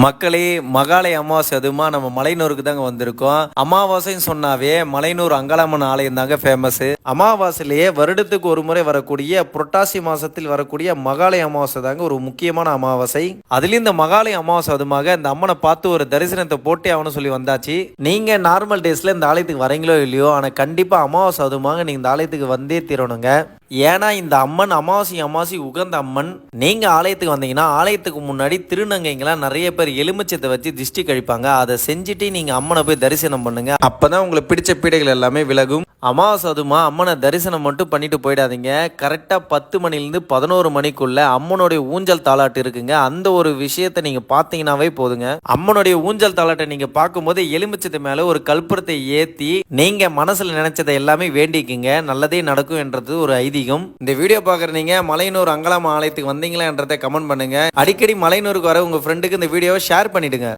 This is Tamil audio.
மக்களே, மகாலய அமாவாசை அதுமா நம்ம மலையனூருக்கு தாங்க வந்திருக்கோம். அமாவாசைன்னு சொன்னாவே மலையனூர் அங்காளம்மன் ஆலயம் தாங்க ஃபேமஸ். அமாவாசையிலேயே வருடத்துக்கு ஒரு முறை வரக்கூடிய புரட்டாசி மாசத்தில் வரக்கூடிய மகாலய அமாவாசை தாங்க ஒரு முக்கியமான அமாவாசை. அதுலயும் இந்த மகாலய அமாவாசை அதுமாக இந்த அம்மனை பார்த்து ஒரு தரிசனத்தை போட்டே ஆகணும்னு சொல்லி வந்தாச்சு. நீங்க நார்மல் டேஸ்ல இந்த ஆலயத்துக்கு வரீங்களோ இல்லையோ, ஆனா கண்டிப்பா அமாவாசை அதுமாக நீங்க இந்த ஆலயத்துக்கு வந்தே தீரணுங்க. ஏன்னா இந்த அம்மன் அமாவாசை உகந்த அம்மன். நீங்க ஆலயத்துக்கு வந்தீங்கன்னா ஆலயத்துக்கு முன்னாடி திருநங்கைங்களாம் நிறைய பேர் எலுமிச்சத்தை வச்சு திஷ்டி கழிப்பாங்க. அதை செஞ்சுட்டு நீங்க அம்மனை போய் தரிசனம் பண்ணுங்க. அப்பதான் உங்களுக்கு பிடிச்ச பீடைகள் எல்லாமே விலகும். அமாவாசை அதுமா அம்மனை தரிசனம் மட்டும் பண்ணிட்டு போயிடாதீங்க. கரெக்டா 10 மணிலிருந்து 11 மணிக்குள்ள அம்மனுடைய ஊஞ்சல் தாலாட்டு இருக்குங்க. அந்த ஒரு விஷயத்தை நீங்க பாத்தீங்கன்னாவே போதுங்க. அம்மனுடைய ஊஞ்சல் தாலாட்டை நீங்க பார்க்கும்போது எலுமிச்சத்து மேல ஒரு கற்பூரத்தை ஏத்தி நீங்க மனசுல நினைச்சதை எல்லாமே வேண்டிக்குங்க. நல்லதே நடக்கும் என்றது ஒரு ஐதீகம். இந்த வீடியோ பாக்குற நீங்க மலையனூர் அங்காளம்மன் ஆலயத்துக்கு வந்தீங்களா என்றதை கமெண்ட் பண்ணுங்க. அடிக்கடி மலையனூருக்கு வர உங்க ஃப்ரெண்டுக்கு இந்த வீடியோவை ஷேர் பண்ணிடுங்க.